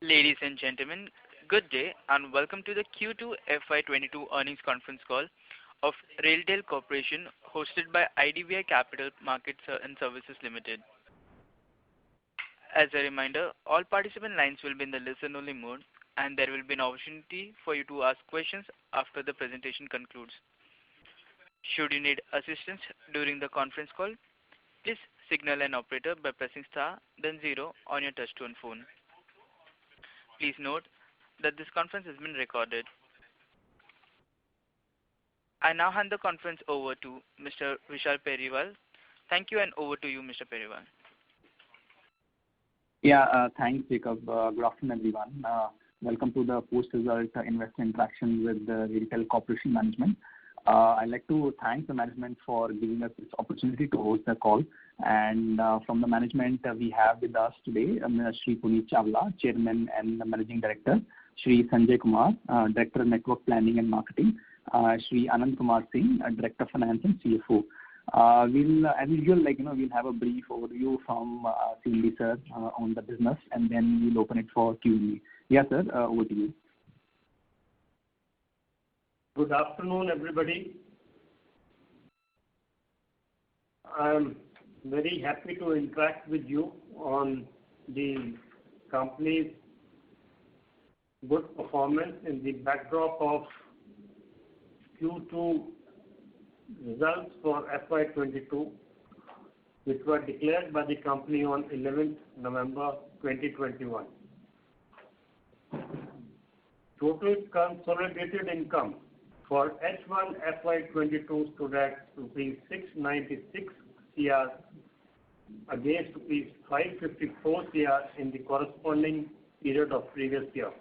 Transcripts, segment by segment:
Ladies and gentlemen, good day and welcome to the Q2 FY22 earnings conference call of RailTel Corporation hosted by IDBI Capital Markets and Services Limited. As a reminder, all participant lines will be in the listen-only mode and there will be an opportunity for you to ask questions after the presentation concludes. Should you need assistance during the conference call, please signal an operator by pressing star then 0 on your touch-tone phone. Please note that this conference has been recorded. I now hand the conference over to Mr. Vishal Periwal. Thank you and over to you, Mr. Periwal. Thanks, Jacob. Good afternoon, everyone. Welcome to the post-result investor interaction with the RailTel Corporation management. I'd like to thank the management for giving us this opportunity to host the call. And from the management, we have with us today Shri Puneet Chawla, Chairman and Managing Director, Shri Sanjay Kumar, Director Network Planning and Marketing, Shri Anand Kumar Singh, Director Finance and CFO. We'll, as usual, we'll have a brief overview from CMD sir on the business, and then we'll open it for Q&A. Yes, sir, over to you. Good afternoon, everybody. I'm very happy to interact with you on the company's good performance in the backdrop of Q2 results for FY22, which were declared by the company on 11th November 2021. Total consolidated income for H1 FY22 stood at rupees 696 CR against rupees 554 CR in the corresponding period of previous year,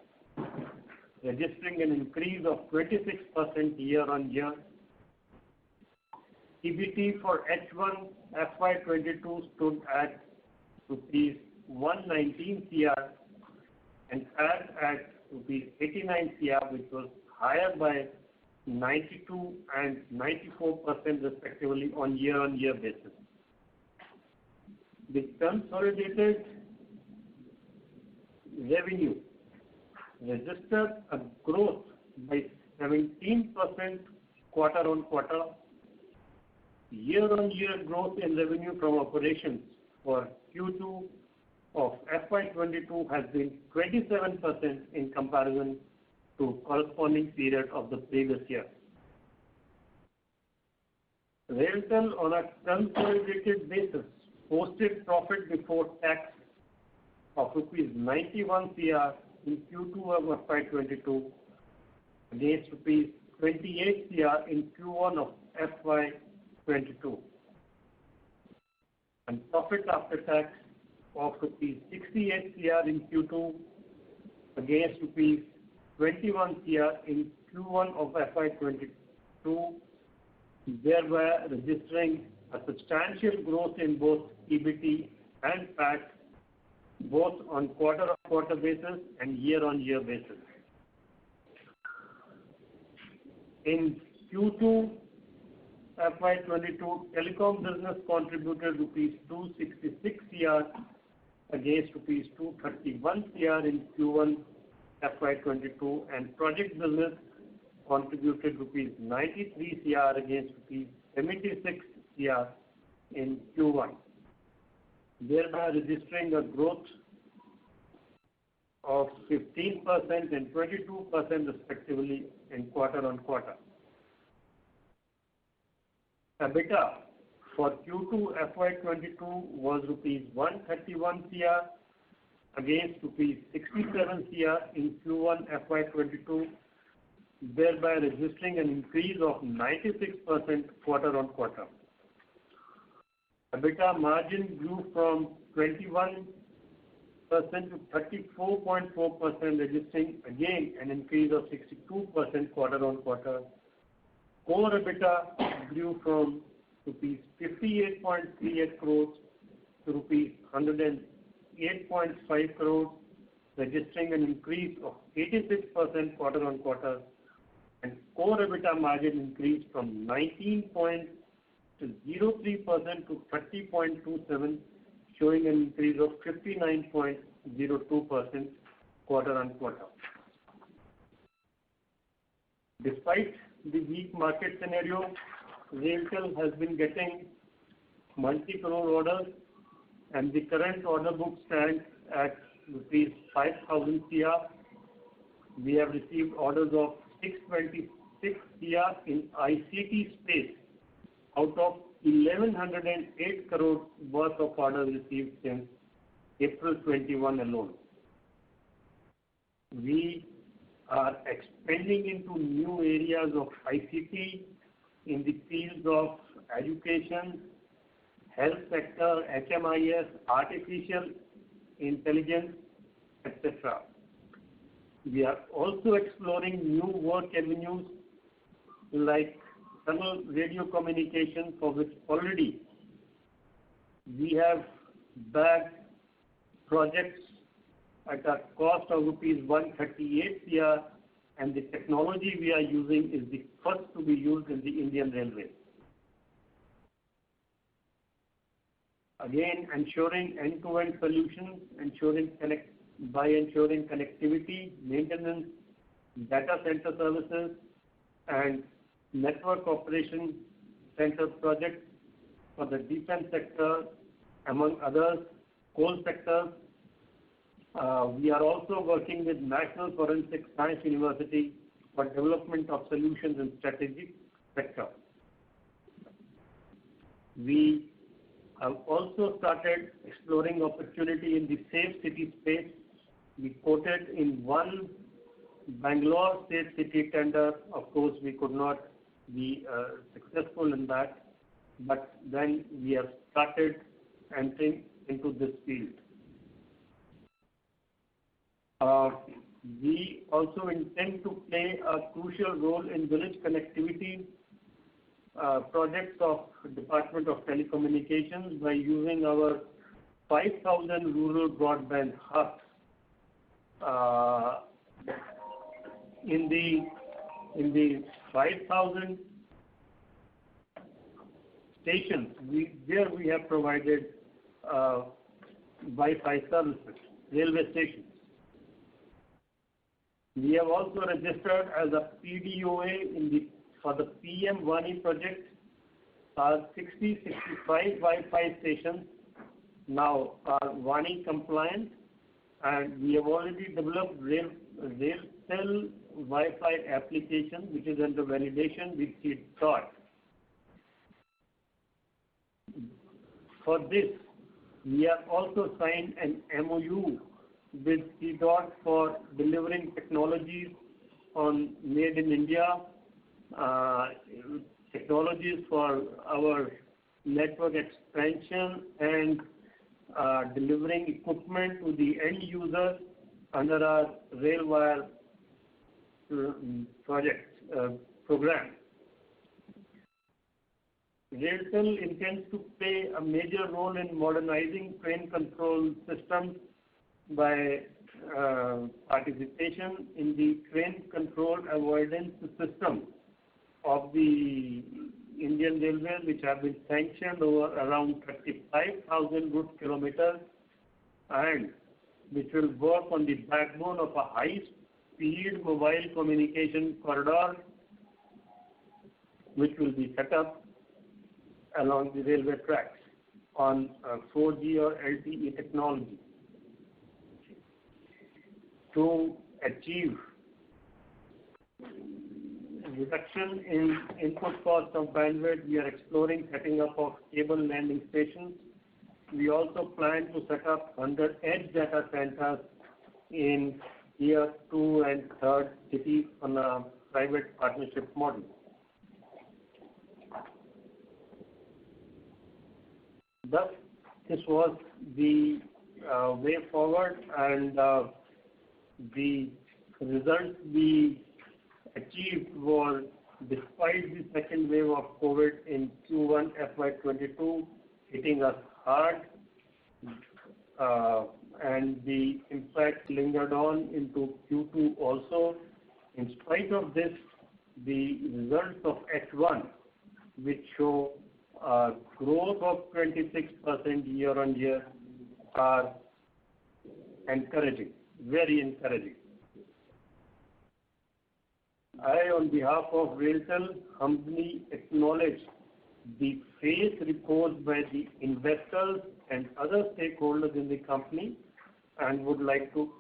registering an increase of 26% year-on-year. EBT for H1 FY22 stood at rupees 119 CR and PAT at rupees 89 CR, which was higher by 92 and 94% respectively on year-on-year basis. The consolidated revenue registered a growth by 17% quarter-on-quarter. Year-on-year growth in revenue from operations for Q2 of FY22 has been 27% in comparison to corresponding period of the previous year. RailTel on a consolidated basis posted profit before tax of rupees 91 CR in Q2 of FY22 against rupees 28 CR in Q1 of FY22, and profit after tax of rupees 68 CR in Q2 against rupees 21 CR in Q1 of FY22, thereby registering a substantial growth in both EBT and PAT, both on quarter-on-quarter basis and year-on-year basis. In Q2 FY22, telecom business contributed rupees 266 CR against rupees 231 CR in Q1 FY22, and project business contributed rupees 93 CR against rupees 76 CR in Q1, thereby registering a growth of 15% and 22% respectively in quarter-on-quarter. EBITDA for Q2 FY22 was rupees 131 CR against rupees 67 CR in Q1 FY22, thereby registering an increase of 96% quarter-on-quarter. EBITDA margin grew from 21% to 34.4%, registering again an increase of 62% quarter-on-quarter. Core EBITDA grew from rupees 58.38 crores to rupees 108.5 crores, registering an increase of 86% quarter-on-quarter, and core EBITDA margin increased from 19.03% to 30.27%, showing an increase of 59.02% quarter-on-quarter. Despite the weak market scenario, RailTel has been getting multi-crore orders, and the current order book stands at rupees 5,000 crore. We have received orders of 626 crore in ICT space out of 1108 crore worth of orders received since April 21 alone. We are expanding into new areas of ICT in the fields of education, health sector, HMIS, artificial intelligence, etc. We are also exploring new work avenues like tunnel radio communication, for which already we have bagged projects at a cost of rupees 138 crore, and the technology we are using is the first to be used in the Indian Railway. Again, ensuring end-to-end solutions, by ensuring connectivity, maintenance, data center services, and network operation center projects for the defense sector, among others, coal sector. We are also working with National Forensic Science University for development of solutions in strategic sector. We have also started exploring opportunity in the safe city space. We quoted in one Bangalore Safe City tender. Of course, we could not be successful in that, but then we have started entering into this field. We also intend to play a crucial role in village connectivity projects of Department of Telecommunications by using our 5,000 rural broadband hubs. In the 5,000 stations, we have provided Wi-Fi services, railway stations. We have also registered as a PDOA for the PM Vani project. Our 65 Wi-Fi stations now are Vani compliant, and we have already developed RailTel Wi-Fi application, which is under validation with CDOT. For this, we have also signed an MOU with CDOT for delivering technologies on Made in India, technologies for our network expansion and delivering equipment to the end user under our RailWire program. RailTel intends to play a major role in modernizing train control systems by participation in the train control avoidance system of the Indian Railways, which have been sanctioned over around 35,000 route kilometers, and which will work on the backbone of a high-speed mobile communication corridor, which will be set up along the railway tracks on 4G or LTE technology. To achieve reduction in input cost of bandwidth, we are exploring setting up of cable landing stations. We also plan to set up 100 edge data centers in tier 2 and 3rd cities on a private partnership model. Thus, this was the way forward, and the results we achieved were, despite the second wave of COVID in Q1 FY22 hitting us hard, and the impact lingered on into Q2 also. In spite of this, the results of H1, which show a growth of 26% year on year, are encouraging. very encouraging. I, on behalf of RailTel, humbly acknowledge the faith reposed by the investors and other stakeholders in the company, and would like to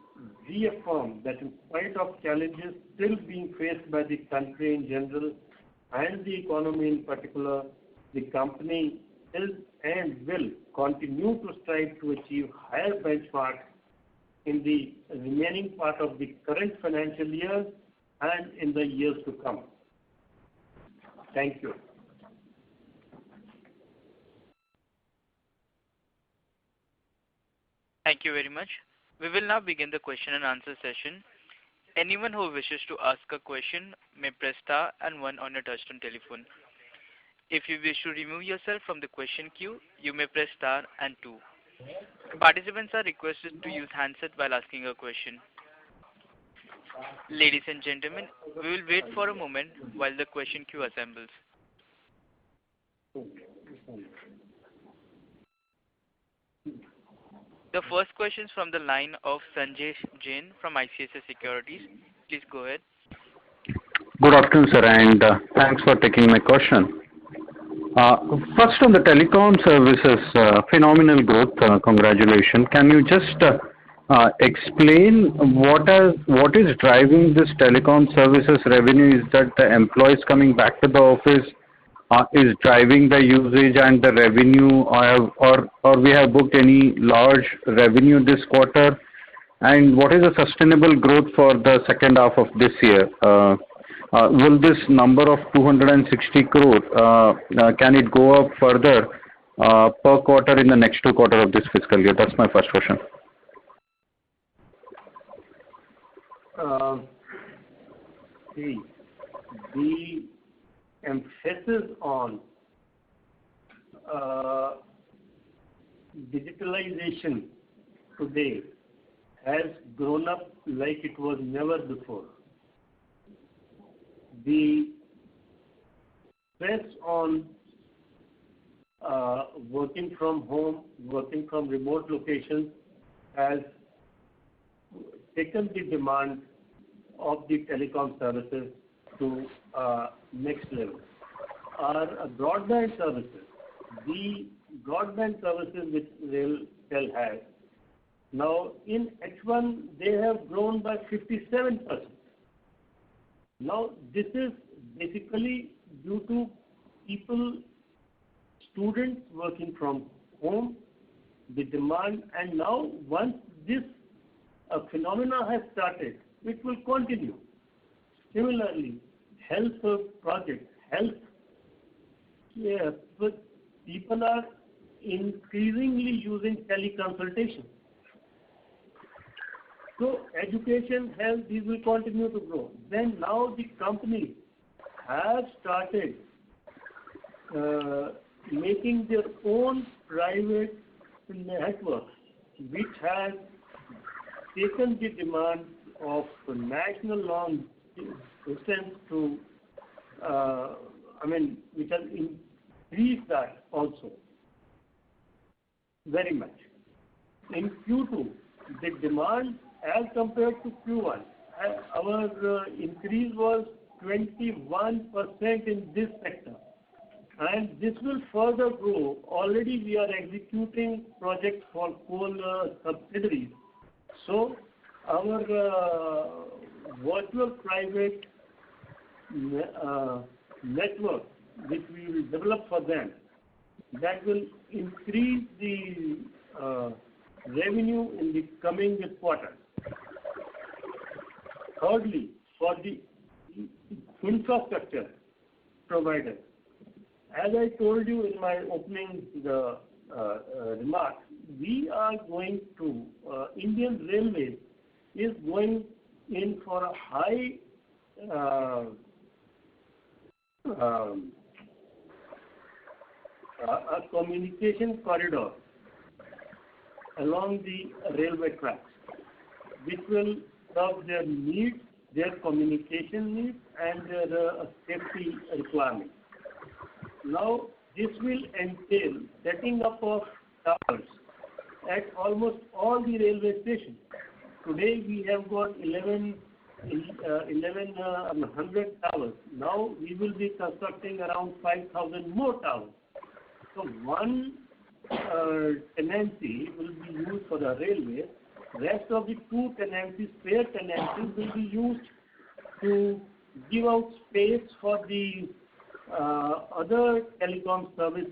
reaffirm that in spite of challenges still being faced by the country in general and the economy in particular, the company is and will continue to strive to achieve higher benchmarks in the remaining part of the current financial year and in the years to come. Thank you. Thank you very much. We will now begin the question and answer session. Anyone who wishes to ask a question may press star and 1 on your touchtone telephone. If you wish to remove yourself from the question queue, you may press star and 2. Participants are requested to use handset while asking a question. Ladies and gentlemen, we will wait for a moment while the question queue assembles. The first question is from the line of Sanjay Jain from ICICI Securities. Please go ahead. Good afternoon, sir, and thanks for taking my question. First on the telecom services, phenomenal growth, congratulations. Can you just explain what is driving this telecom services revenue? Is that the employees coming back to the office is driving the usage and the revenue, or we have booked any large revenue this quarter? And what is the sustainable growth for the second half of this year? Will this number of 260 crore, can it go up further per quarter in the next 2 quarters of this fiscal year? That's my first question. The emphasis on digitalization today has grown up like it was never before. The stress on working from home, working from remote locations has taken the demand of the telecom services to next level. Our broadband services, the broadband services which RailTel has, now in H1 they have grown by 57%. Now this is basically due to students working from home, the demand, and now once this phenomena has started, it will continue. Similarly, health projects, but people are increasingly using teleconsultation. So education, health, these will continue to grow. Then now the company has started making their own private networks, which has taken the demand of national long distance to, which has increased that also very much. In Q2, the demand as compared to Q1, our increase was 21% in this sector, and this will further grow. Already we are executing projects for coal subsidiaries. So our virtual private network, which we will develop for them, that will increase the revenue in the coming quarter. Thirdly, for the infrastructure provider, as I told you in my opening remarks, we are going to, Indian Railways is going in for a high a communication corridor along the railway tracks, which will serve their needs, their communication needs, and their safety requirements. Now, this will entail setting up of towers at almost all the railway stations. today we have got 1,100 towers. Now we will be constructing around 5,000 more towers. So one tenancy will be used for the railway. Rest of the two tenancies, spare tenancies, will be used to give out space for the other telecom service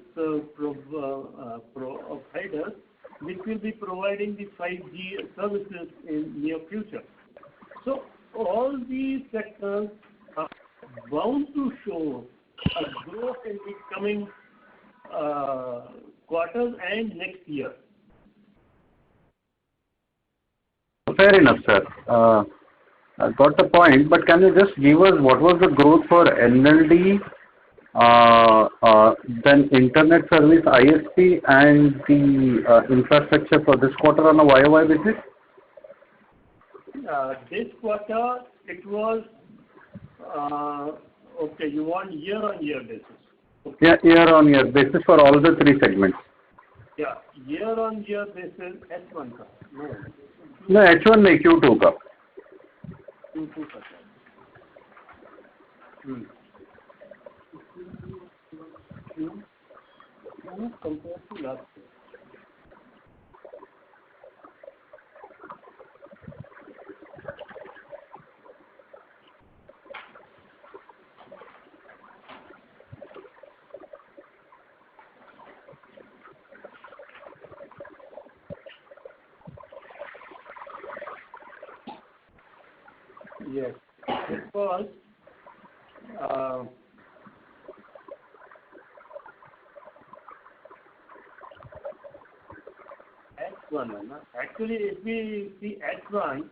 providers, which will be providing the 5G services in near future. So all these sectors are bound to show a growth in the coming quarters and next year. Fair enough, sir. I got the point, but can you just give us what was the growth for NLD, then Internet Service ISP, and the infrastructure for this quarter on a YOY basis? This quarter, it was, okay, you want year-on-year basis. Okay. Yeah, year-on-year basis for all the three segments. Yeah, year-on-year basis, H1 का. No, H1 नहीं, Q2 का. Q2 का. Q2 compared to last year. Yes, it was H1. Actually, if we see H1,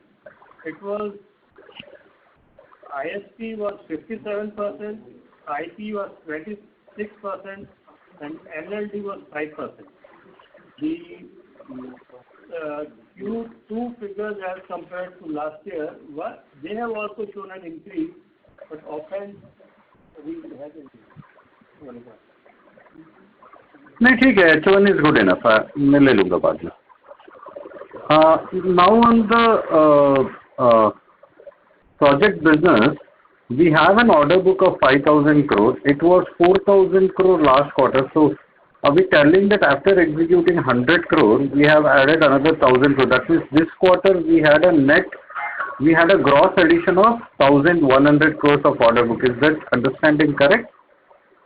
it was ISP was 57%, IP was 26%, and NLD was 5%. The Q2 figures as compared to last year, they have also shown an increase, but often we have increase. नहीं ठीक है, H1 is good enough. मैं ले लूँगा बाद में. Now on the project business, we have an order book of 5,000 crores. It was 4,000 crore last quarter. So are we telling that after executing 100 crores, we have added another 1,000 crores? That means this quarter we had a gross addition of 1,100 crores of order book. Is that understanding correct?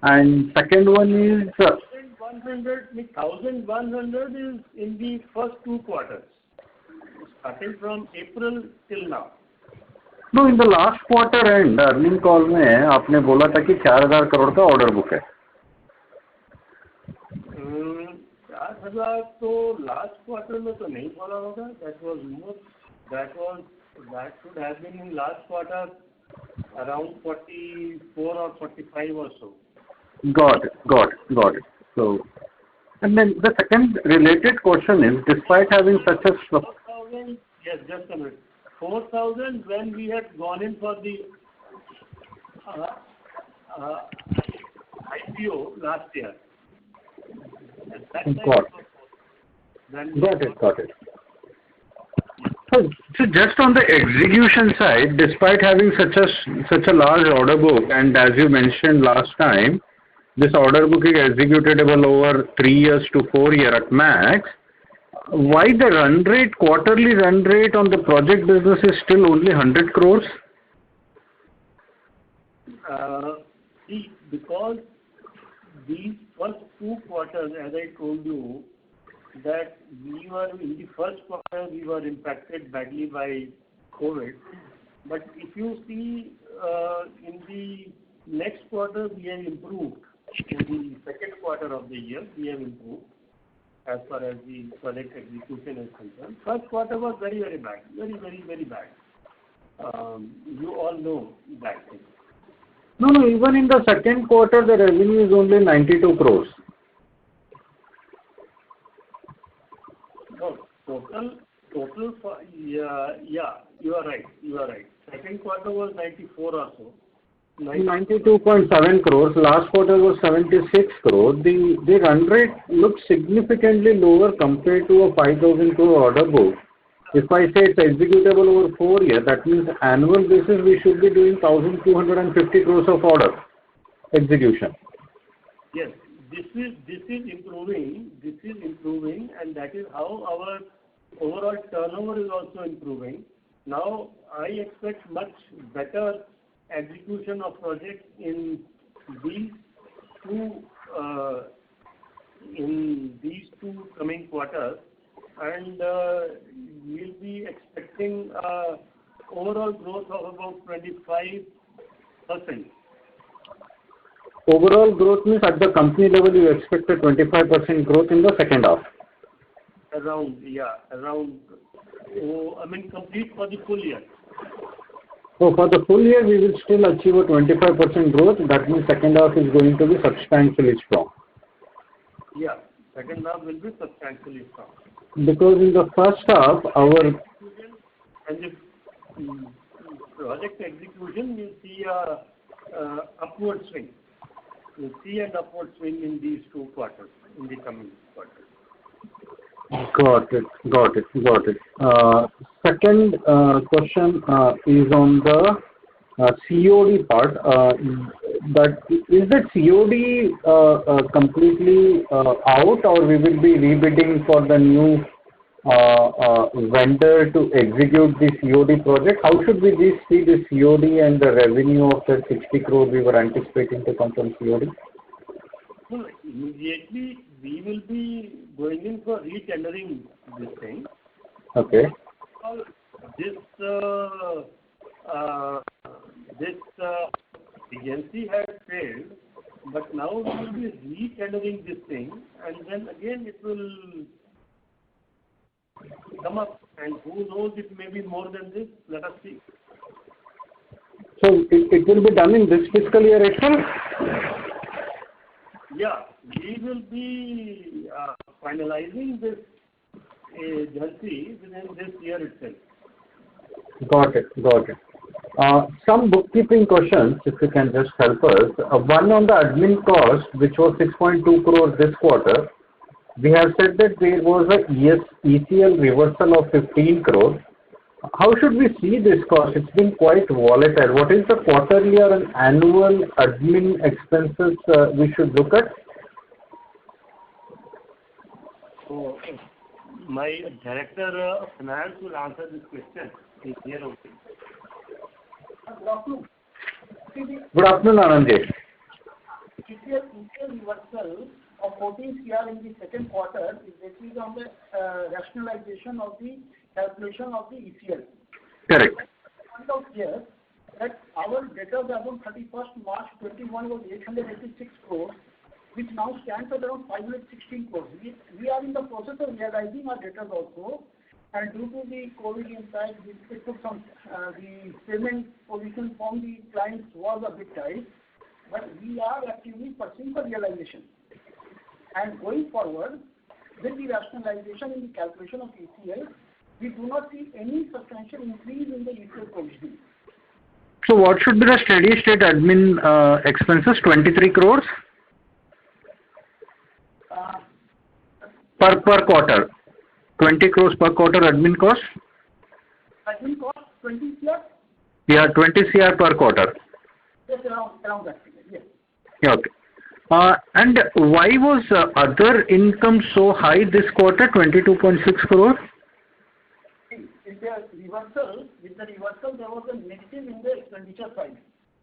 And second one is 1,100 is in the first two quarters, starting from April till now. No, in the last quarter end earning call में आपने बोला था कि 4,000 करोड़ का order book है. 4,000 तो last quarter में तो नहीं बोला होगा. That was more. That should have been in last quarter around 44 or 45 or so. Got it. So, and then the second related question is, despite having such a 4,000, yes, just a minute. 4,000 when we had gone in for the IPO last year. Got it. So just on the execution side, despite having such a large order book, and as you mentioned last time, this order book is executable over 3 years to 4 years at max. Why the quarterly run rate on the project business is still only 100 crores? See, because these first two quarters, as I told you, that we were in the first quarter we were impacted badly by COVID. But if you see in the next quarter we have improved. In the second quarter of the year we have improved as far as the project execution is concerned. First quarter was very bad, very bad. You all know that thing. No, even in the second quarter the revenue is only 92 crores. No, total for, yeah, you are right. Second quarter was 94 or so. 92.7 crores. Last quarter was 76 crores. The run rate looks significantly lower compared to a 5,000 crore order book. If I say it's executable over 4 years, that means annual basis we should be doing 1,250 crores of order execution. Yes, this is improving. This is improving, and that is how our overall turnover is also improving. Now, I expect much better execution of projects in these two coming quarters, and we'll be expecting overall growth of about 25%. Overall growth means at the company level you expect a 25% growth in the second half. Complete for the full year. So for the full year we will still achieve a 25% growth. That means second half is going to be substantially strong. Yeah, second half will be substantially strong. Because in the first half our and the project execution will see a upward swing. We'll see an upward swing in these 2 quarters, in the coming quarters. Got it. Second question is on the COD part. That is the COD completely out, or we will be rebidding for the new vendor to execute the COD project? How should we see the COD and the revenue of the 60 crore we were anticipating to come from COD? Well, immediately we will be going in for re-tendering this thing. Okay. This agency has failed, but now we will be re-tendering this thing, and then again it will come up, and who knows, it may be more than this. Let us see. So it will be done in this fiscal year itself? Yeah, we will be finalizing this agency within this year itself. Got it. Some bookkeeping questions, if you can just help us. One on the admin cost, which was 6.2 crores this quarter. We have said that there was a ECL reversal of 15 crores. How should we see this cost? It's been quite volatile. What is the quarterly or an annual admin expenses we should look at? So, my director of finance will answer this question. He's here only. Good afternoon, Anand. ECL reversal of 14 CR in the second quarter is basically on the rationalization of the calculation of the ECL. Correct. Point out here that our debtors as on 31st March 21 was 886 crores, which now stands at around 516 crores. We are in the process of realizing our debtors also, and due to the COVID impact, it took some the payment position from the clients was a bit tight, but we are actively pursuing for realization. And going forward, with the rationalization in the calculation of ECL, we do not see any substantial increase in the ECL provisioning. So what should be the steady state admin expenses? 23 crores per quarter. 20 crores per quarter admin cost? Admin cost 20 CR? Yeah, 20 CR per quarter. Yes, around that figure, yes. Yeah, okay. And why was other income so high this quarter, 22.6 crore? With the reversal, there was a negative in the expenditure side.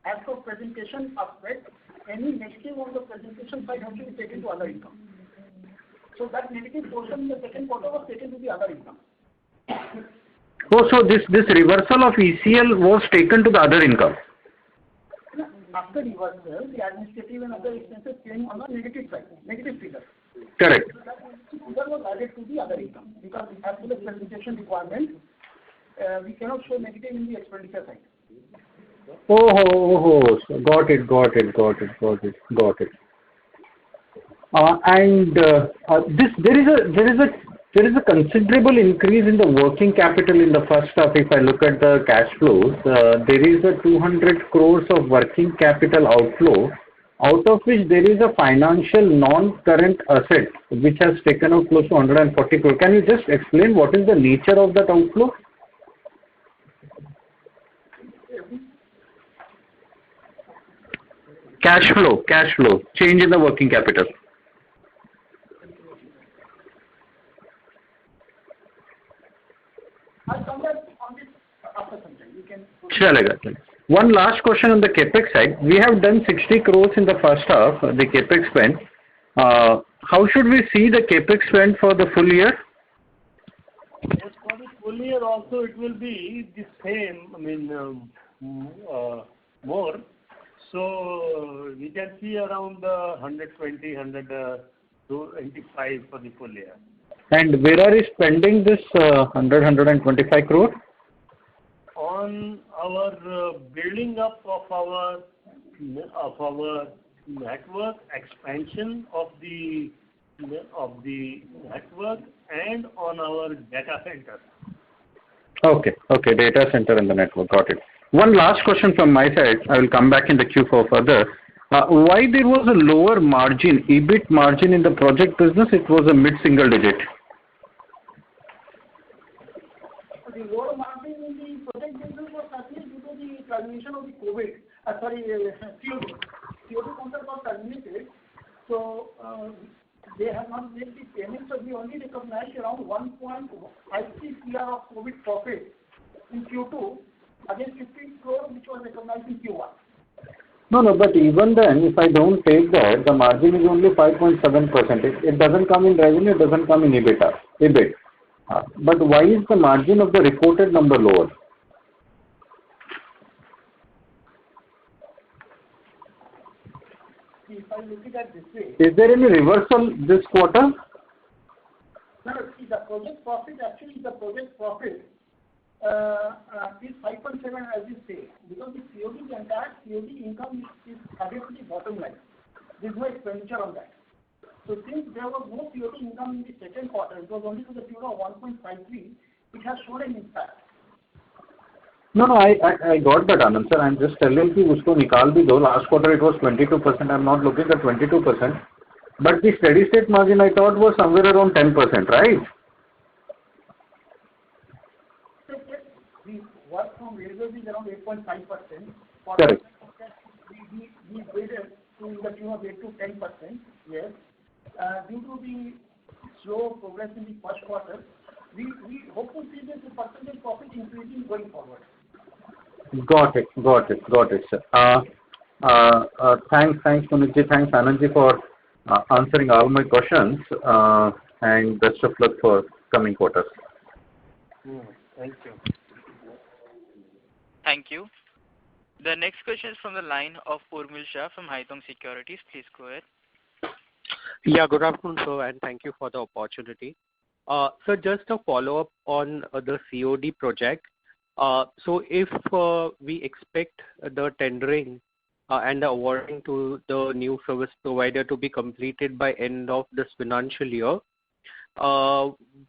As for presentation aspect, any negative on the presentation side has to be taken to other income. So that negative portion in the second quarter was taken to the other income. Oh, so this reversal of ECL was taken to the other income? After reversal, the administrative and other expenses came on the negative side, negative figure. Correct. So that figure was added to the other income, because as per the presentation requirement, we cannot show negative in the expenditure side. Oh, got it. And there is a considerable increase in the working capital in the first half. If I look at the cash flows, there is a 200 crores of working capital outflow. out of which there is a financial non-current asset which has taken out close to 140 crore. Can you just explain what is the nature of that outflow? Cash flow, change in the working capital. I'll come back on this after some time. You can. Chalega. One last question on the capex side. We have done 60 crores in the first half, the capex spend. How should we see the capex spend for the full year? Yes, for the full year also it will be the same, more. So we can see around 120, 125 for the full year. And where are you spending this 125 crore? On our building up of our network, expansion of the network, and on our data center. Okay, data center and the network, got it. One last question from my side. I will come back in the queue for further. Why there was a lower margin, EBIT margin in the project business? It was a mid-single digit. The lower margin in the project business was actually due to the termination of the COD. COD contract was terminated. So they have not made the payment, so we only recognized around 1.53 CR of COVID profit in Q2 against 15 crore which was recognized in Q1. No, but even then, if I don't take that, the margin is only 5.7%. It doesn't come in revenue, it doesn't come in EBIT. But why is the margin of the reported number lower? If I look at it this way. Is there any reversal this quarter? No, see the project profit is 5.7 as you say, because the entire COD income is added to the bottom line. There is no expenditure on that. So since there was no COD income in the second quarter, it was only to the tune of 1.53, it has shown an impact. No, I got that, Anand sir. I'm just telling you, usko nikal bhi do. Last quarter it was 22%. I'm not looking at 22%. But the steady state margin I thought was somewhere around 10%, right? The work from railways is around 8.5%. Correct. We graded to the tune of 8 to 10%. Yes. Due to the slow progress in the first quarter, we hope to see this percentage profit increasing going forward. Got it, sir. Thanks, Punitji. Thanks, Anandji, for answering all my questions. And best of luck for coming quarters. Thank you. Thank you. The next question is from the line of Urmil Shah from Haitong Securities. Please go ahead. Yeah, good afternoon, sir, and thank you for the opportunity. So just a follow-up on the COD project. So if we expect the tendering and the awarding to the new service provider to be completed by end of this financial year,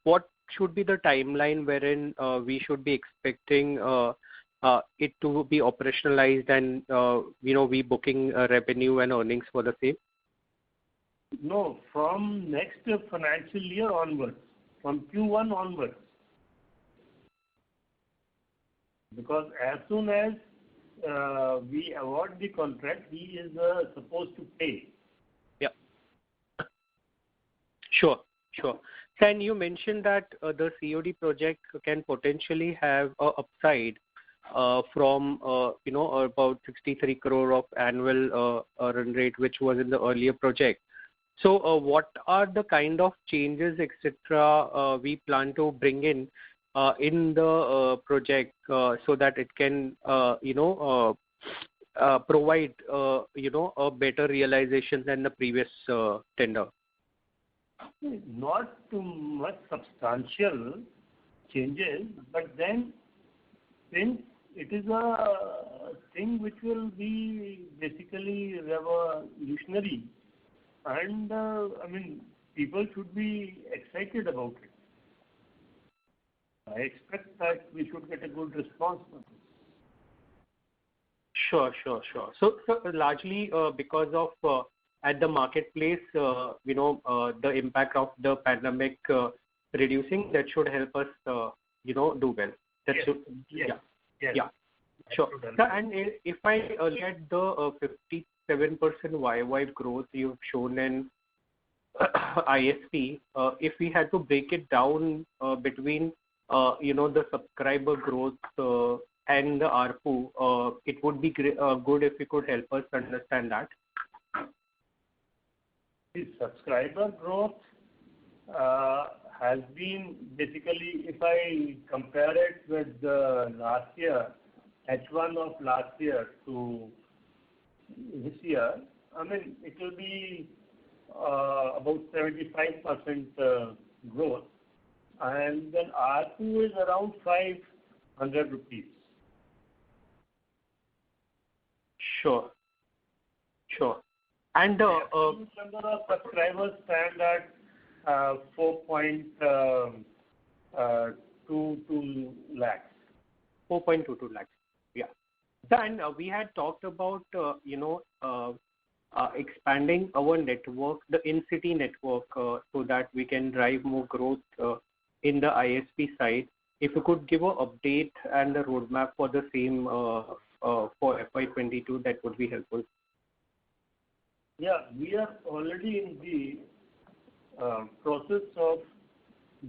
what should be the timeline wherein we should be expecting it to be operationalized and we booking revenue and earnings for the same? No, from next financial year onwards, from Q1 onwards. Because as soon as we award the contract, he is supposed to pay. Yeah. Sure. And you mentioned that the COD project can potentially have a upside from about 63 crore of annual run rate, which was in the earlier project. So what are the kind of changes, etc., we plan to bring in the project so that it can provide a better realization than the previous tender? Not too much substantial changes, but then since it is a thing which will be basically revolutionary, and people should be excited about it. I expect that we should get a good response from this. Sure. So largely because of at the marketplace, the impact of the pandemic reducing, that should help us, do well. That Yes. should, Yes. yeah. Yes. Yeah. Sure. Sir, and if I look at the 57% YY growth you've shown in ISP, if we had to break it down between, the subscriber growth and the ARPU, it would be good if you could help us understand that. The subscriber growth has been basically, if I compare it with last year, H1 of last year to this year, I mean, it will be about 75% growth. And then ARPU is around 500 rupees. Sure. And Number of subscribers stand at 4.22 lakhs. 4.22 lakhs. Yeah. Sir, and we had talked about, expanding our network, the in-city network, so that we can drive more growth in the ISP side. If you could give an update and the roadmap for the same for FY22, that would be helpful. Yeah, we are already in the process of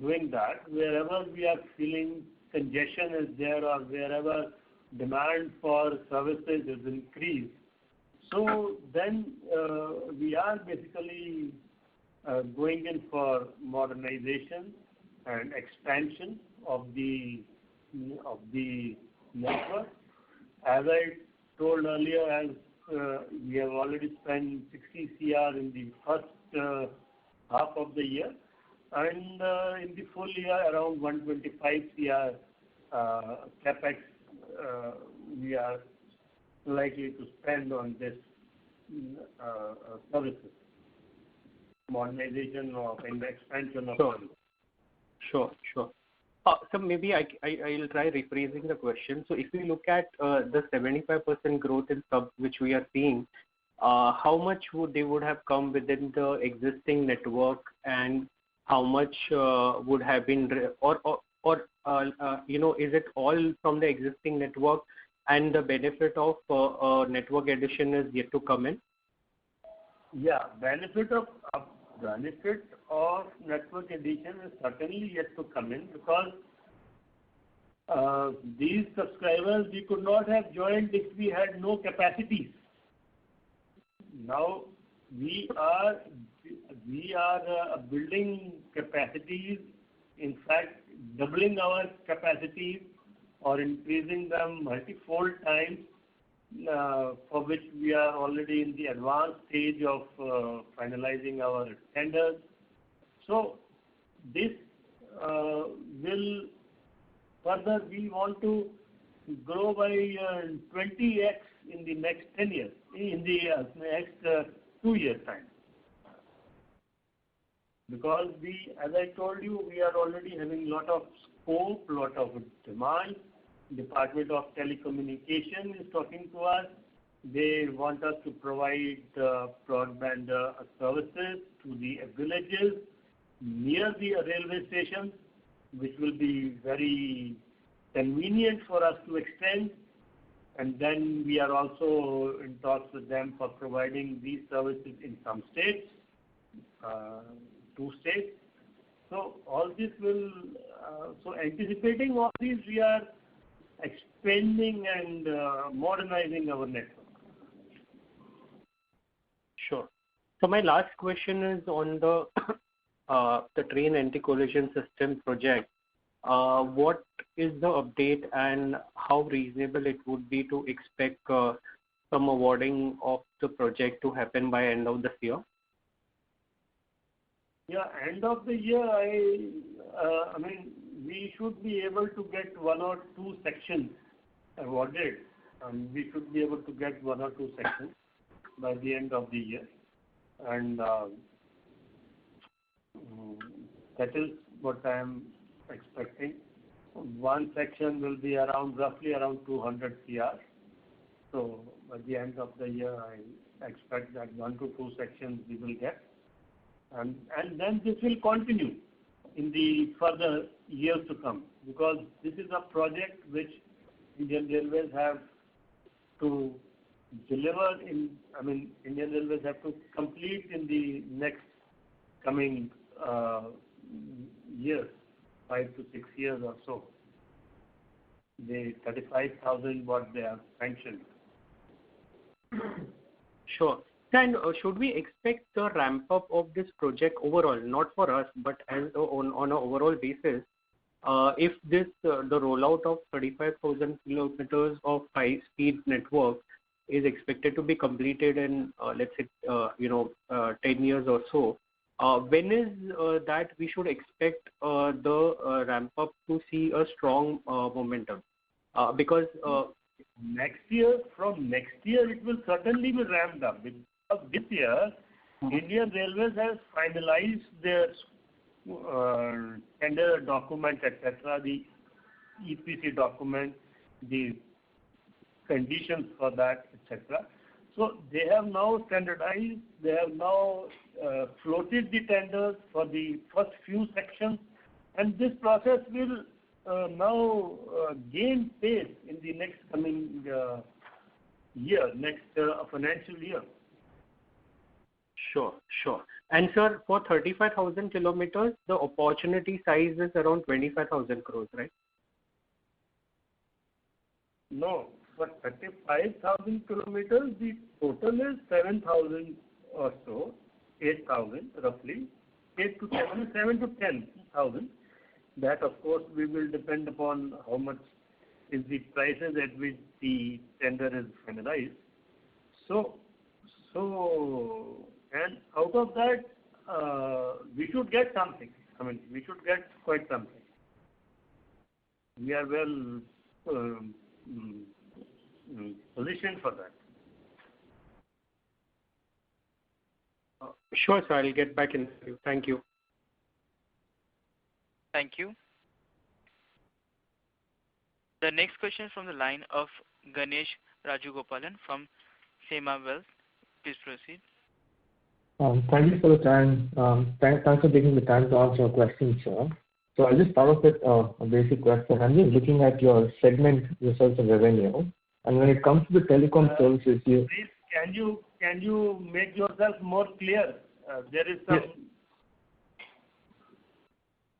doing that. Wherever we are feeling congestion is there or wherever demand for services is increased, so then we are basically going in for modernization and expansion of the network. As I told earlier, as we have already spent 60 CR in the first half of the year, and in the full year around 125 CR capex we are likely to spend on this services, modernization of and expansion of services. Sure. So maybe I'll try rephrasing the question. So if we look at the 75% growth in subs which we are seeing, how much would have come within the existing network, and how much would have been, is it all from the existing network, and the benefit of network addition is yet to come in? Yeah, benefit of network addition is certainly yet to come in, because these subscribers we could not have joined if we had no capacities. Now we are building capacities, in fact doubling our capacities or increasing them multifold times, for which we are already in the advanced stage of finalizing our tenders. So this will further, we want to grow by 20x in the next 10 years, in the next 2 years time. Because as I told you, we are already having lot of scope, lot of demand. Department of Telecommunication is talking to us. They want us to provide broadband services to the villages near the railway stations, which will be very convenient for us to extend. And then we are also in talks with them for providing these services in some states, 2 states. So all this will, so anticipating all these, we are expanding and modernizing our network. Sure. So my last question is on the train anti-collision system project. What is the update, and how reasonable it would be to expect some awarding of the project to happen by end of this year? Yeah, end of the year, I mean, we should be able to get 1 or 2 sections awarded. We should be able to get 1 or 2 sections by the end of the year. And that is what I am expecting. 1 section will be roughly around 200 CR. So by the end of the year, I expect that 1 to 2 sections we will get. And then this will continue in the further years to come, because this is a project which Indian Railways have to deliver Indian Railways have to complete in the next coming years, 5 to 6 years or so. The 35,000 what they have mentioned. Sure. And should we expect the ramp up of this project overall, not for us, but as on an overall basis, if this the rollout of 35,000 kilometers of high-speed network is expected to be completed in, let's say, 10 years or so, when is that we should expect the ramp up to see a strong momentum? Because from next year, it will certainly be ramped up. Because this year, Indian Railways has finalized their tender document, etc., the EPC document, the conditions for that, etc. So they have now standardized, they have now floated the tenders for the first few sections, and this process will now gain pace in the next coming financial year. Sure. And sir, for 35,000 kilometers, the opportunity size is around 25,000 crores, right? No, for 35,000 kilometers, the total is 7,000 or so, 8,000 roughly, 8 to 7 to 10,000. That, of course, we will depend upon how much is the prices at which the tender is finalized. So, and out of that, we should get something. We should get quite something. We are well positioned for that. Sure, sir. I'll get back in. Thank you. Thank you. The next question is from the line of Ganesh Rajagopalan from Sema Wealth. Please proceed. Thank you for the time. Thanks for taking the time to answer your questions, sir. So I'll just start off with a basic question. I'm just looking at your segment results of revenue, and when it comes to the telecom services, please, can you make yourself more clear? There is some. Yes.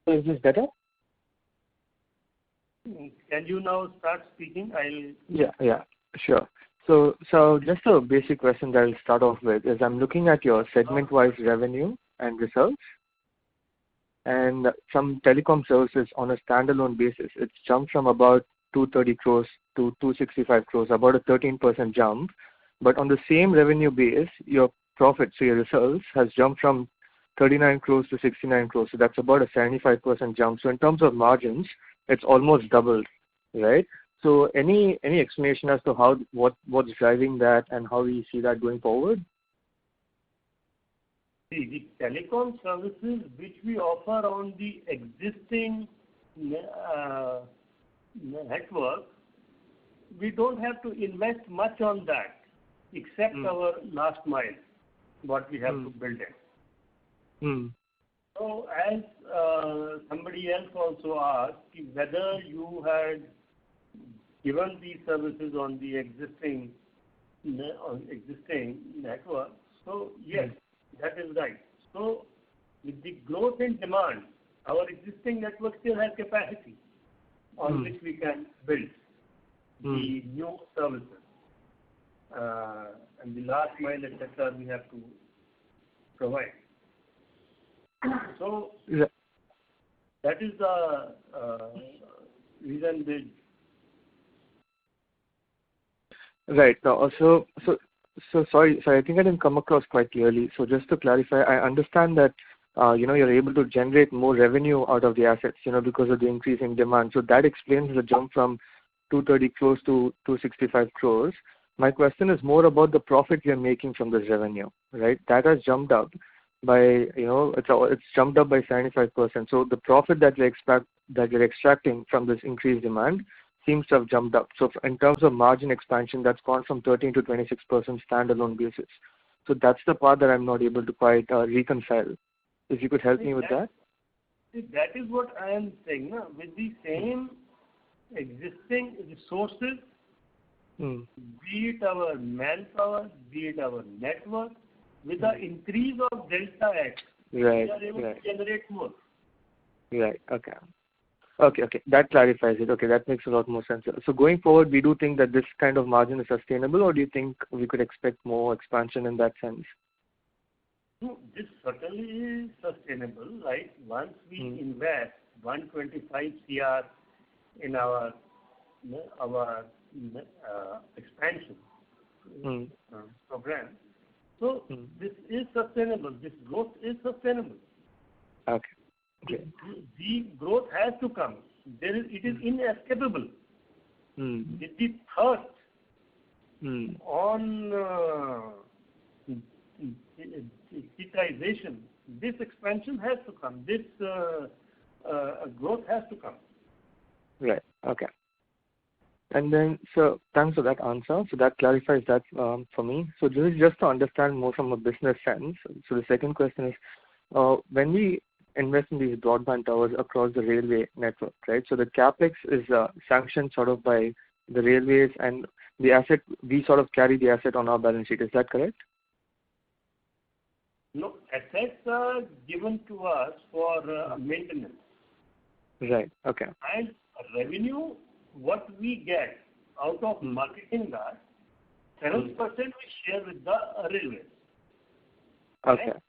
So is this better? Can you now start speaking? Yeah, sure. So just a basic question that I'll start off with is I'm looking at your segment-wise revenue and results, and some telecom services on a standalone basis. It's jumped from about 230 crores to 265 crores, about a 13% jump. But on the same revenue base, your profits, so your results, has jumped from 39 crores to 69 crores. So that's about a 75% jump. So in terms of margins, it's almost doubled, right? So any explanation as to what's driving that and how we see that going forward? The telecom services which we offer on the existing network, we don't have to invest much on that, except our last mile, what we have to build it. So as somebody else also asked, whether you had given these services on the existing network. So yes, that is right. So with the growth in demand, our existing network still has capacity on which we can build the new services. And the last mile, etc., we have to provide. So that is the reason they. Right. Now, so sorry, I think I didn't come across quite clearly. So just to clarify, I understand that you're able to generate more revenue out of the assets, because of the increase in demand. So that explains the jump from 230 crores to 265 crores. My question is more about the profit you're making from this revenue, right? That has jumped up by, it's jumped up by 75%. So the profit that you're extracting from this increased demand seems to have jumped up. So in terms of margin expansion, that's gone from 13 to 26% standalone basis. So that's the part that I'm not able to quite reconcile. If you could help me with that. That is what I am saying. No? With the same existing resources, be it our manpower, be it our network, with the increase of delta X, we are able to generate more. Right. Okay. That clarifies it. Okay, that makes a lot more sense. So going forward, we do think that this kind of margin is sustainable, or do you think we could expect more expansion in that sense? No, this certainly is sustainable. Like once we invest 125 CR in our expansion program, so this is sustainable. This growth is sustainable. Okay. The growth has to come. It is inescapable. With the thirst on digitization, this expansion has to come. This growth has to come. Right. Okay. And then, so thanks for that answer. So that clarifies that for me. So this is just to understand more from a business sense. So the second question is, when we invest in these broadband towers across the railway network, right? So the capex is sanctioned sort of by the railways, and the asset, we sort of carry the asset on our balance sheet. Is that correct? No, assets are given to us for maintenance. Right. Okay. And revenue, what we get out of marketing that, 7% we share with the railways. Okay. And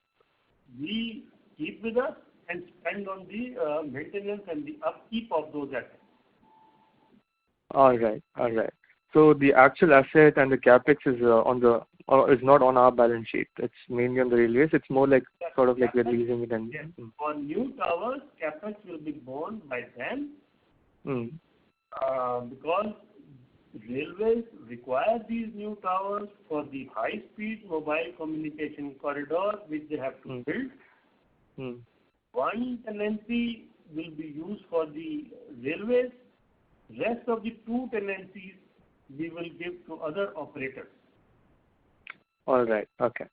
we keep with us and spend on the maintenance and the upkeep of those assets. All right. So the actual asset and the capex is is not on our balance sheet. It's mainly on the railways. It's more like sort of like we're leasing it. And yes. For new towers, capex will be borne by them because railways require these new towers for the high-speed mobile communication corridor which they have to build. One tenancy will be used for the railways. Rest of the two tenancies we will give to other operators. All right. Okay.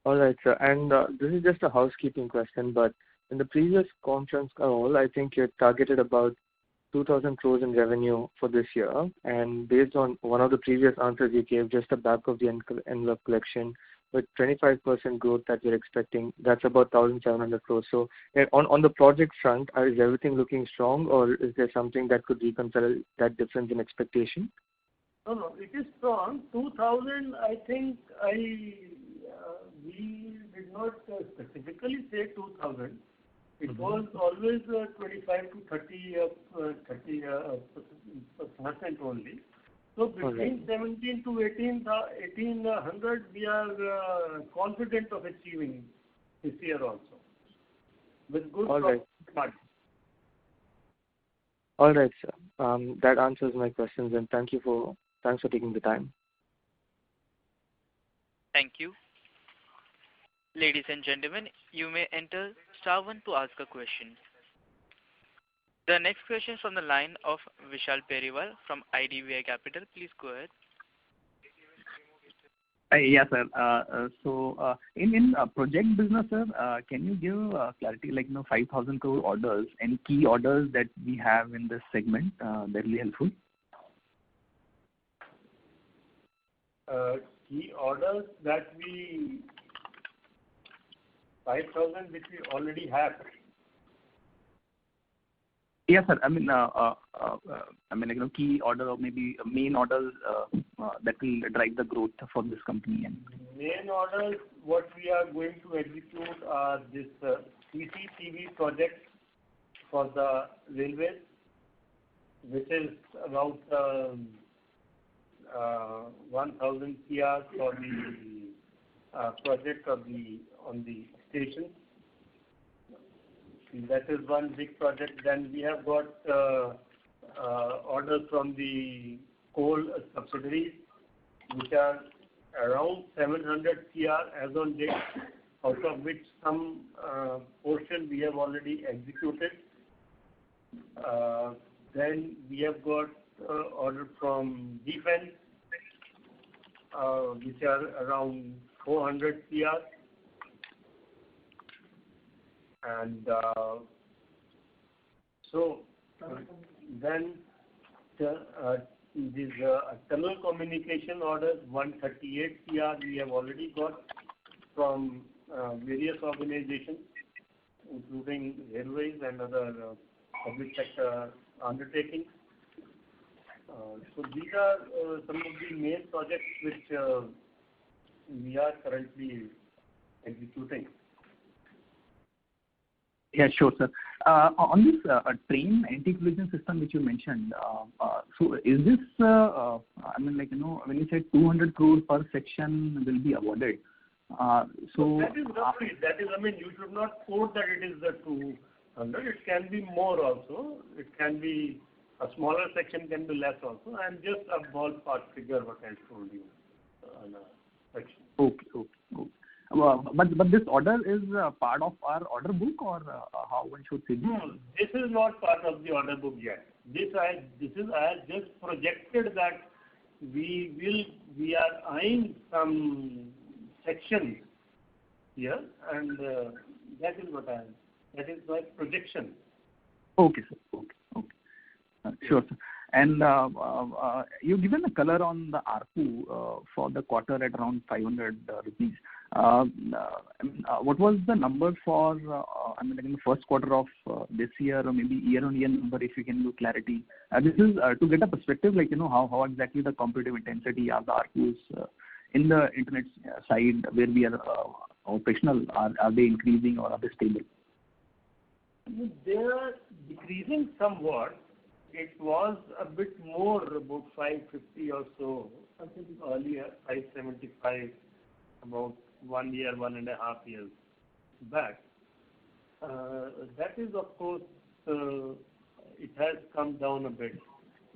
All right, sir. And this is just a housekeeping question, but in the previous conference call, I think you had targeted about 2,000 crores in revenue for this year. And based on one of the previous answers you gave, just a back of the envelope collection with 25% growth that you're expecting, that's about 1,700 crores. So on the project front, is everything looking strong, or is there something that could reconcile that difference in expectation? No, it is strong. 2,000, I think we did not specifically say 2,000. It was always 25 to 30% only. So between 17 to 1800, we are confident of achieving this year also with good margin. All right, sir. That answers my questions, and thanks for taking the time. Thank you. Ladies and gentlemen, you may enter *1 to ask a question. The next question is from the line of Vishal Periwal from IDBI Capital. Please go ahead. Yes, sir. So in project business, sir, can you give clarity, like 5,000 crore orders, any key orders that we have in this segment? That will be helpful. Key orders that 5,000 which we already have. Yes, sir. I mean, key order or maybe main orders that will drive the growth for this company. Main orders, what we are going to execute are this CCTV project for the railways, which is about 1,000 CR for the project on the station. That is one big project. Then we have got orders from the coal subsidiaries, which are around 700 CR as on date, out of which some portion we have already executed. Then we have got order from defense, which are around 400 CR. And then these tunnel communication orders, 138 CR we have already got from various organizations, including railways and other public sector undertakings. So these are some of the main projects which we are currently executing. Yeah, sure, sir. On this train anti-collision system which you mentioned, so is this, I mean, like, when you said 200 crore per section will be awarded, so... That is roughly, I mean, you should not quote that it is the 200. It can be more also. It can be, a smaller section can be less also. And just a ballpark figure what I told you on a section. Okay. But this order is part of our order book, or how one should see this? No, this is not part of the order book yet. This I just projected that we are eyeing some sections here, and that is my projection. Okay, sir. Okay. Sure, sir. And you've given a color on the ARPU for the quarter at around 500 rupees. What was the number for, in the first quarter of this year, or maybe year-on-year number, if you can give clarity? This is to get a perspective, like, how exactly the competitive intensity of the ARPUs in the internet side where we are operational. Are they increasing or are they stable? They are decreasing somewhat. It was a bit more, about 550 or so earlier, 575, about 1 year, 1.5 years back. That is, of course, it has come down a bit.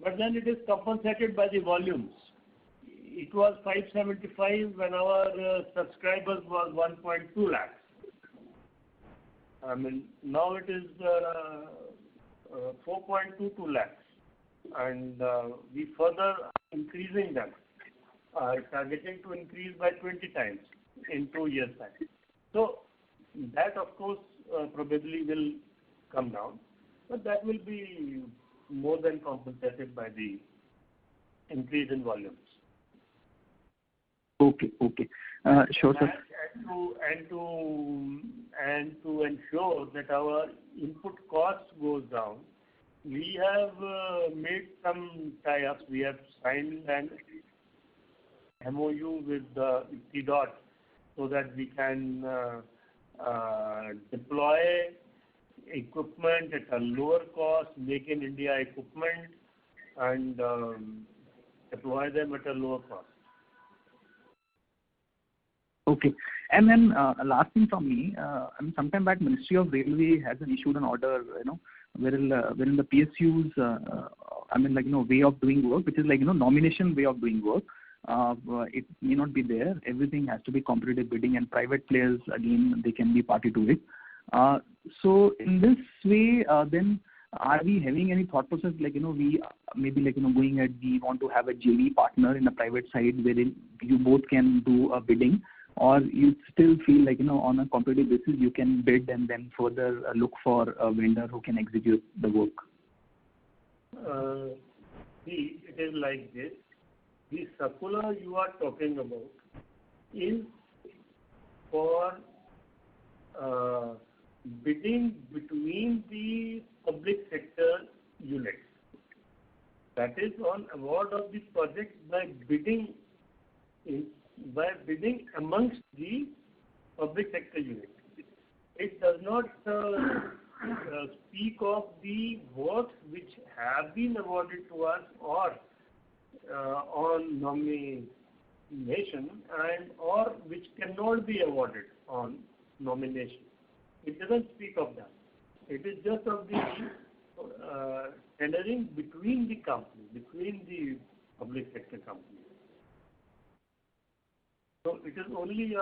But then it is compensated by the volumes. It was 575 when our subscribers was 1.2 lakhs. I mean, now it is 4.22 lakhs, and we further are increasing them, targeting to increase by 20 times in 2 years' time. So that, of course, probably will come down, but that will be more than compensated by the increase in volumes. Okay. Sure, sir. And to ensure that our input cost goes down, we have made some tie-ups. We have signed an MOU with T-Dot so that we can deploy equipment at a lower cost, make in India equipment, and deploy them at a lower cost. Okay. And then last thing from me, sometime back Ministry of Railway has issued an order, wherein the PSU's, way of doing work, which is nomination way of doing work, it may not be there. Everything has to be competitive bidding, and private players, again, they can be party to it. So in this way, then are we having any thought process, we maybe going at, we want to have a JV partner in the private side wherein you both can do a bidding, or you still feel on a competitive basis you can bid and then further look for a vendor who can execute the work? See, it is like this. The circular you are talking about is for bidding between the public sector units. That is on award of the project by bidding amongst the public sector units. It does not speak of the works which have been awarded to us or on nomination or which cannot be awarded on nomination. It doesn't speak of that. It is just of the tendering between the company, between the public sector companies. So it is only,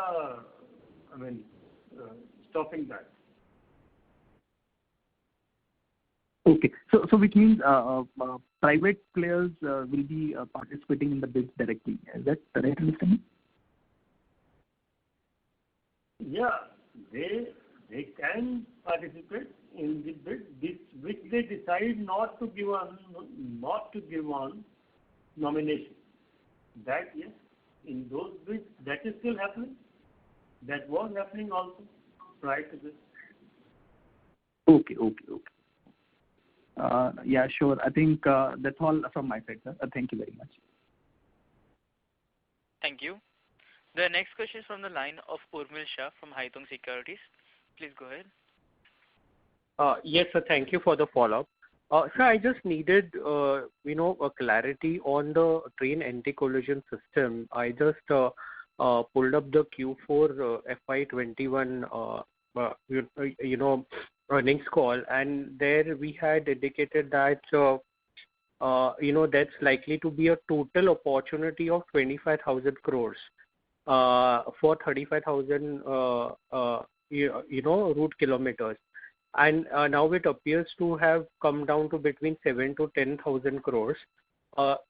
stopping that. Okay. So which means private players will be participating in the bids directly. Is that the right understanding? Yeah, they can participate in the bid, which they decide not to give on nomination. That, yes, in those bids, that is still happening. That was happening also prior to this. Okay. Yeah, sure. I think that's all from my side, sir. Thank you very much. Thank you. The next question is from the line of Urmil Shah from Haitong Securities. Please go ahead. Yes, sir. Thank you for the follow-up. Sir, I just needed, a clarity on the train anti-collision system. I just pulled up the Q4 FY21, earnings call, and there we had indicated that, that's likely to be a total opportunity of 25,000 crores for 35,000, route kilometers. And now it appears to have come down to between 7 to 10,000 crores.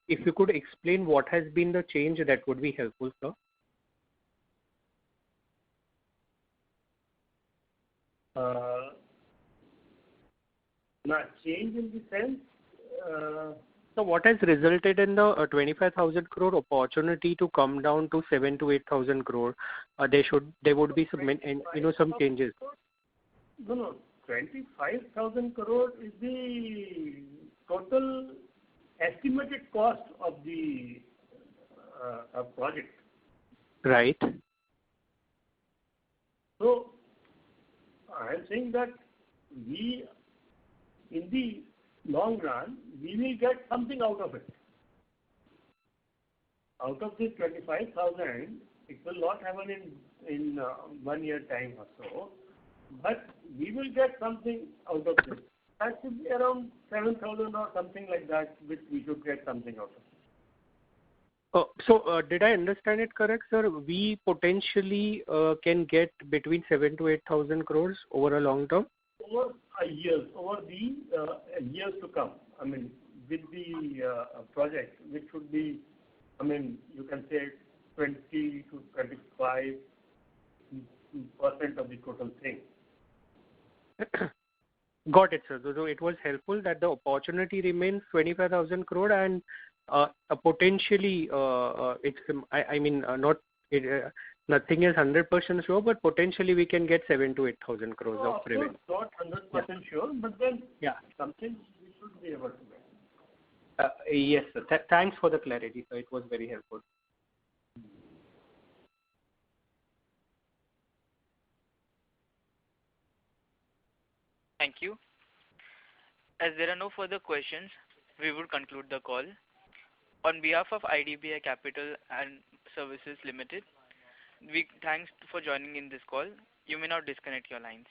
If you could explain what has been the change, that would be helpful, sir. Not change in the sense. So what has resulted in the 25,000 crore opportunity to come down to 7 to 8,000 crore? There would be some changes. No. 25,000 crore is the total estimated cost of the project. Right. So I am saying that in the long run, we will get something out of it. Out of this 25,000, it will not happen in 1 year time or so, but we will get something out of this. That should be around 7,000 or something like that, which we should get something out of. So did I understand it correct, sir? We potentially can get between 7 to 8,000 crores over a long term? Over the years to come. I mean, with the project, which would be, you can say 20 to 25% of the total thing. Got it, sir. So it was helpful that the opportunity remains 25,000 crore and potentially nothing is 100% sure, but potentially we can get 7 to 8,000 crores of revenue. Not 100% sure, but then something we should be able to get. Yes, sir. Thanks for the clarity, sir. It was very helpful. Thank you. As there are no further questions, we would conclude the call. On behalf of IDBI Capital and Services Limited, we thanks for joining in this call. You may now disconnect your lines.